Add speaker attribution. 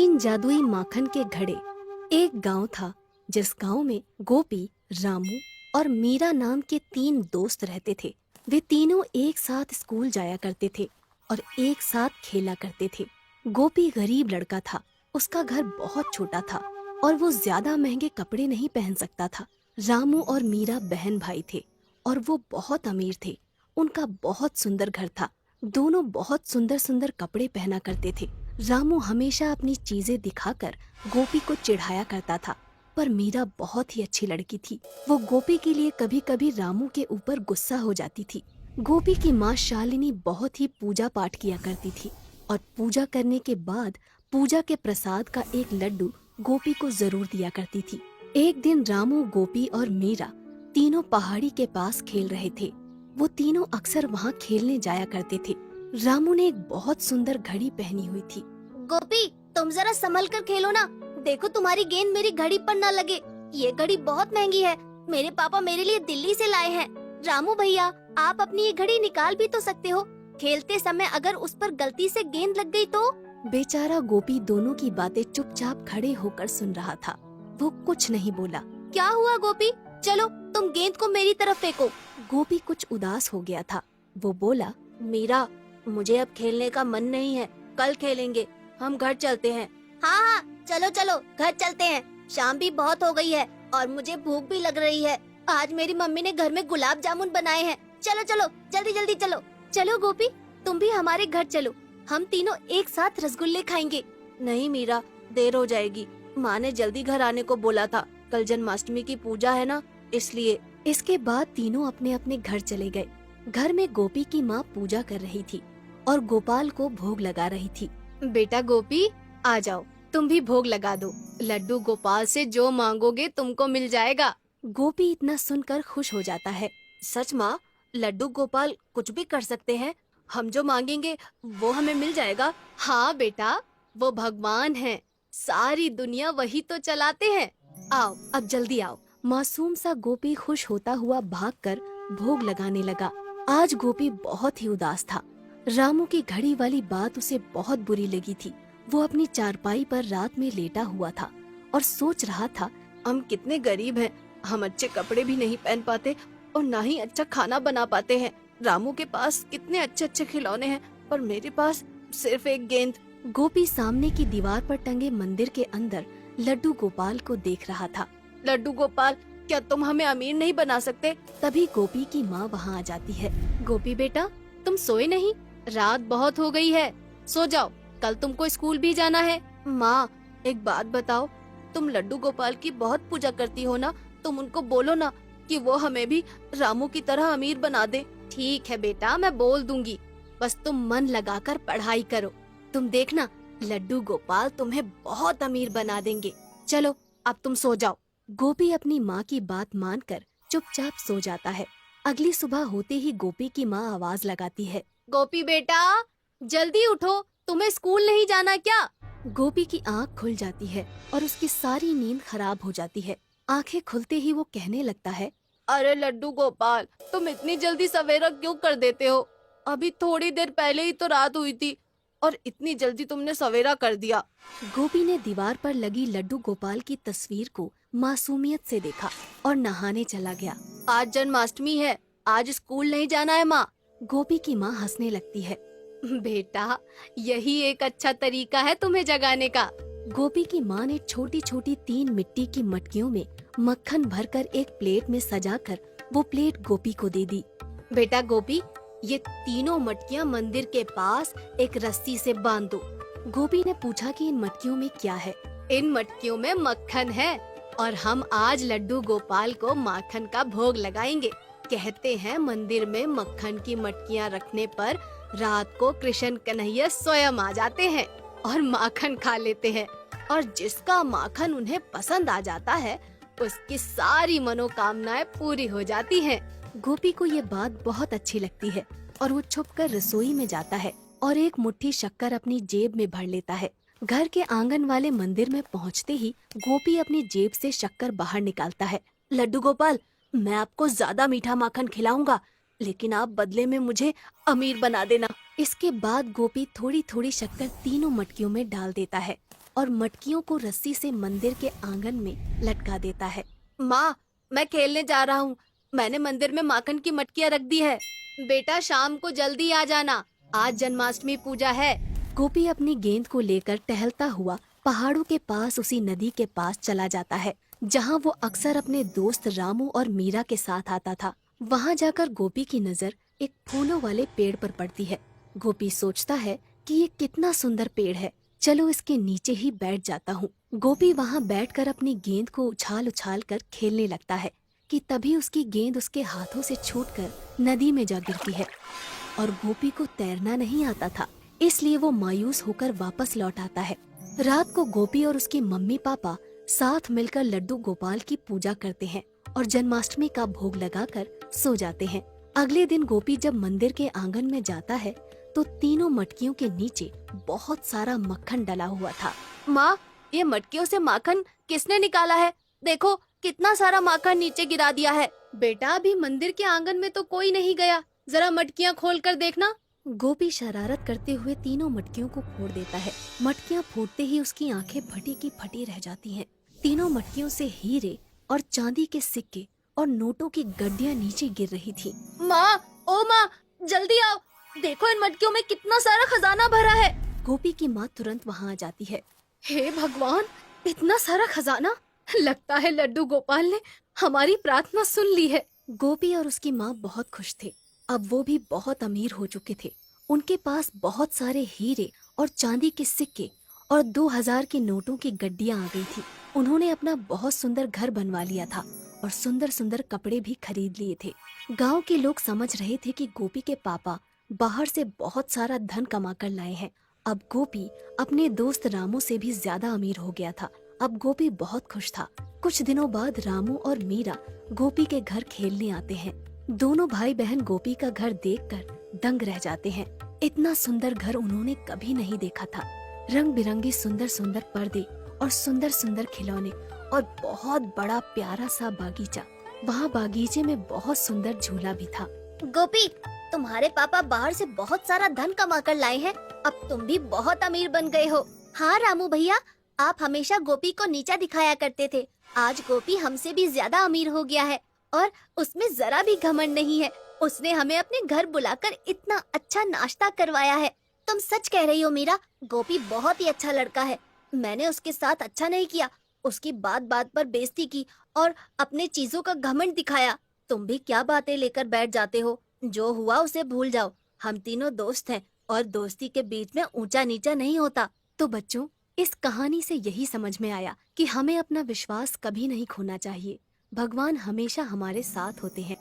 Speaker 1: तीन जादुई माखन के घड़े। एक गांव था जिस गांव में गोपी, रामू और मीरा नाम के तीन दोस्त रहते थे। वे तीनों एक साथ स्कूल जाया करते थे और एक साथ खेला करते थे। गोपी गरीब लड़का था, उसका घर बहुत छोटा था और वो ज्यादा महंगे कपड़े नहीं पहन सकता था। रामू और मीरा बहन भाई थे और वो बहुत अमीर थे। उनका बहुत सुंदर घर था। दोनों बहुत सुंदर सुंदर कपड़े पहना करते थे। रामू हमेशा अपनी चीजें दिखाकर गोपी को चिढ़ाया करता था, पर मीरा बहुत ही अच्छी लड़की थी। वो गोपी के लिए कभी कभी रामू के ऊपर गुस्सा हो जाती थी। गोपी की माँ शालिनी बहुत ही पूजा पाठ किया करती थी और पूजा करने के बाद पूजा के प्रसाद का एक लड्डू गोपी को जरूर दिया करती थी। एक दिन रामू, गोपी और मीरा तीनों पहाड़ी के पास खेल रहे थे। वो तीनों अक्सर वहाँ खेलने जाया करते थे। रामू ने एक बहुत सुंदर घड़ी पहनी हुई थी।
Speaker 2: गोपी, तुम जरा संभल कर खेलो ना। देखो तुम्हारी गेंद मेरी घड़ी पर न लगे। ये घड़ी बहुत महंगी है। मेरे पापा मेरे लिए दिल्ली से लाए हैं। रामू भैया, आप अपनी ये घड़ी निकाल भी तो सकते हो। खेलते समय अगर उस पर गलती से गेंद लग गई तो?
Speaker 1: बेचारा गोपी दोनों की बातें चुपचाप खड़े होकर सुन रहा था। वो कुछ नहीं बोला।
Speaker 2: क्या हुआ गोपी? चलो तुम गेंद को मेरी तरफ फेंको।
Speaker 1: गोपी कुछ उदास हो गया था। वो बोला,
Speaker 2: मीरा, मुझे अब खेलने का मन नहीं है। कल खेलेंगे। हम घर चलते हैं। हाँ हाँ, चलो चलो घर चलते हैं। शाम भी बहुत हो गई है और मुझे भूख भी लग रही है। आज मेरी मम्मी ने घर में गुलाब जामुन बनाए हैं। चलो चलो जल्दी जल्दी चलो। चलो गोपी, तुम भी हमारे घर चलो। हम तीनों एक साथ रसगुल्ले खाएंगे। नहीं मीरा, देर हो जाएगी। माँ ने जल्दी घर आने को बोला था। कल जन्माष्टमी की पूजा है ना, इसलिए।
Speaker 1: इसके बाद तीनों अपने अपने घर चले गए। घर में गोपी की माँ पूजा कर रही थी और गोपाल को भोग लगा रही थी।
Speaker 2: बेटा गोपी, आ जाओ, तुम भी भोग लगा दो। लड्डू गोपाल से जो मांगोगे तुमको मिल जाएगा।
Speaker 1: गोपी इतना सुनकर खुश हो जाता है।
Speaker 2: सच माँ, लड्डू गोपाल कुछ भी कर सकते हैं। हम जो मांगेंगे वो हमें मिल जाएगा। हाँ बेटा, वो भगवान हैं। सारी दुनिया वही तो चलाते हैं। आओ, अब जल्दी आओ।
Speaker 1: मासूम सा गोपी खुश होता हुआ भागकर भोग लगाने लगा। आज गोपी बहुत ही उदास था। रामू की घड़ी वाली बात उसे बहुत बुरी लगी थी। वो अपनी चारपाई पर रात में लेटा हुआ था और सोच रहा था,
Speaker 2: हम कितने गरीब हैं। हम अच्छे कपड़े भी नहीं पहन पाते और ना ही अच्छा खाना बना पाते हैं। रामू के पास कितने अच्छे अच्छे खिलौने हैं, पर मेरे पास सिर्फ एक गेंद।
Speaker 1: गोपी सामने की दीवार पर टंगे मंदिर के अंदर लड्डू गोपाल को देख रहा था।
Speaker 2: लड्डू गोपाल, क्या तुम हमें अमीर नहीं बना सकते?
Speaker 1: तभी गोपी की माँ वहाँ आ जाती है।
Speaker 2: गोपी बेटा, तुम सोए नहीं? रात बहुत हो गई है, सो जाओ। कल तुमको स्कूल भी जाना है। माँ, एक बात बताओ, तुम लड्डू गोपाल की बहुत पूजा करती हो ना, तुम उनको बोलो ना कि वो हमें भी रामू की तरह अमीर बना दे। ठीक है बेटा, मैं बोल दूंगी। बस तुम मन लगाकर पढ़ाई करो। तुम देखना, लड्डू गोपाल तुम्हें बहुत अमीर बना देंगे। चलो अब तुम सो जाओ।
Speaker 1: गोपी अपनी माँ की बात मानकर चुपचाप सो जाता है। अगली सुबह होते ही गोपी की माँ आवाज लगाती है,
Speaker 2: गोपी बेटा, जल्दी उठो, तुम्हें स्कूल नहीं जाना क्या?
Speaker 1: गोपी की आँख खुल जाती है और उसकी सारी नींद खराब हो जाती है। आंखें खुलते ही वो कहने लगता है,
Speaker 2: अरे लड्डू गोपाल, तुम इतनी जल्दी सवेरा क्यों कर देते हो? अभी थोड़ी देर पहले ही तो रात हुई थी और इतनी जल्दी तुमने सवेरा कर दिया।
Speaker 1: गोपी ने दीवार पर लगी लड्डू गोपाल की तस्वीर को मासूमियत से देखा और नहाने चला गया।
Speaker 2: आज जन्माष्टमी है, आज स्कूल नहीं जाना है माँ।
Speaker 1: गोपी की माँ हंसने लगती है।
Speaker 2: बेटा, यही एक अच्छा तरीका है तुम्हें जगाने का।
Speaker 1: गोपी की माँ ने छोटी छोटी 3 मिट्टी की मटकियों में मक्खन भरकर एक प्लेट में सजाकर वो प्लेट गोपी को दे दी।
Speaker 2: बेटा गोपी, ये तीनों मटकियाँ मंदिर के पास एक रस्सी से बांध दो।
Speaker 1: गोपी ने पूछा कि इन मटकियों में क्या है।
Speaker 2: इन मटकियों में मक्खन है और हम आज लड्डू गोपाल को माखन का भोग लगाएंगे। कहते हैं मंदिर में मक्खन की मटकियाँ रखने पर रात को कृष्ण कन्हैया स्वयं आ जाते हैं और माखन खा लेते हैं, और जिसका माखन उन्हें पसंद आ जाता है उसकी सारी मनोकामनाएं पूरी हो जाती हैं।
Speaker 1: गोपी को ये बात बहुत अच्छी लगती है और वो छुपकर रसोई में जाता है और एक मुट्ठी शक्कर अपनी जेब में भर लेता है। घर के आंगन वाले मंदिर में पहुंचते ही गोपी अपनी जेब से शक्कर बाहर निकालता है।
Speaker 2: लड्डू गोपाल, मैं आपको ज्यादा मीठा माखन खिलाऊंगा,
Speaker 1: लेकिन आप बदले में मुझे अमीर बना देना। इसके बाद गोपी थोड़ी थोड़ी शक्कर तीनों मटकियों में डाल देता है और मटकियों को रस्सी से मंदिर के आंगन में लटका देता है। माँ, मैं खेलने जा रहा हूँ। मैंने मंदिर में माखन की मटकियाँ रख दी है। बेटा, शाम को जल्दी आ जाना, आज जन्माष्टमी पूजा है। गोपी अपनी गेंद को लेकर टहलता हुआ पहाड़ों के पास उसी नदी के पास चला जाता है जहाँ वो अक्सर अपने दोस्त रामू और मीरा के साथ आता था। वहाँ जाकर गोपी की नजर एक फूलों वाले पेड़ पर पड़ती है। गोपी सोचता है कि ये कितना सुंदर पेड़ है, चलो इसके नीचे ही बैठ जाता हूँ। गोपी वहाँ बैठकर अपनी गेंद को उछाल उछाल कर खेलने लगता है कि तभी उसकी गेंद उसके हाथों से छूटकर नदी में जा गिरती है और गोपी को तैरना नहीं आता था, इसलिए वो मायूस होकर वापस लौट आता है। रात को गोपी और उसकी मम्मी पापा साथ मिलकर लड्डू गोपाल की पूजा करते हैं और जन्माष्टमी का भोग लगाकर सो जाते हैं। अगले दिन गोपी जब मंदिर के आंगन में जाता है तो तीनों मटकियों के नीचे बहुत सारा मक्खन डला हुआ था। माँ, ये मटकियों से माखन किसने निकाला है? देखो कितना सारा माखन नीचे गिरा दिया है। बेटा, अभी मंदिर के आंगन में तो कोई नहीं गया, जरा मटकियाँ खोल कर देखना। गोपी शरारत करते हुए तीनों मटकियों को फोड़ देता है। मटकियाँ फूटते ही उसकी आंखें फटी की फटी रह जाती हैं। तीनों मटकियों से हीरे और चांदी के सिक्के और नोटों की गड्डियाँ नीचे गिर रही थी। माँ, ओ माँ, जल्दी आओ, देखो इन मटकियों में कितना सारा खजाना भरा है। गोपी की माँ तुरंत वहाँ आ जाती है। हे भगवान, इतना सारा खजाना! लगता है लड्डू गोपाल ने हमारी प्रार्थना सुन ली है। गोपी और उसकी माँ बहुत खुश थे। अब वो भी बहुत अमीर हो चुके थे। उनके पास बहुत सारे हीरे और चांदी के सिक्के और 2000 के नोटों की गड्डियाँ आ गई थी। उन्होंने अपना बहुत सुंदर घर बनवा लिया था और सुंदर सुंदर कपड़े भी खरीद लिए थे। गांव के लोग समझ रहे थे कि गोपी के पापा बाहर से बहुत सारा धन कमा कर लाए हैं। अब गोपी अपने दोस्त रामू से भी ज्यादा अमीर हो गया था। अब गोपी बहुत खुश था। कुछ दिनों बाद रामू और मीरा गोपी के घर खेलने आते हैं। दोनों भाई बहन गोपी का घर देखकर दंग रह जाते हैं। इतना सुंदर घर उन्होंने कभी नहीं देखा था। रंग बिरंगी सुंदर सुंदर पर्दे और सुंदर सुंदर खिलौने और बहुत बड़ा प्यारा सा बागीचा। वहाँ बागीचे में बहुत सुंदर झूला भी था।
Speaker 2: गोपी, तुम्हारे पापा बाहर से बहुत सारा धन कमा कर लाए हैं। अब तुम भी बहुत अमीर बन गए हो। हाँ रामू भैया, आप हमेशा गोपी को नीचा दिखाया करते थे। आज गोपी हमसे भी ज्यादा अमीर हो गया है और उसमें जरा भी घमंड नहीं है। उसने हमें अपने घर बुलाकर इतना अच्छा नाश्ता करवाया है। तुम सच कह रही हो मीरा, गोपी बहुत ही अच्छा लड़का है। मैंने उसके साथ अच्छा नहीं किया, उसकी बात बात पर बेइज्जती की और अपने चीजों का घमंड दिखाया। तुम भी क्या बातें लेकर बैठ जाते हो? जो हुआ उसे भूल जाओ। हम तीनों दोस्त हैं और दोस्ती के बीच में ऊंचा नीचा नहीं होता। तो बच्चों, इस कहानी से यही समझ में आया कि हमें अपना विश्वास कभी नहीं खोना चाहिए। भगवान हमेशा हमारे साथ होते हैं।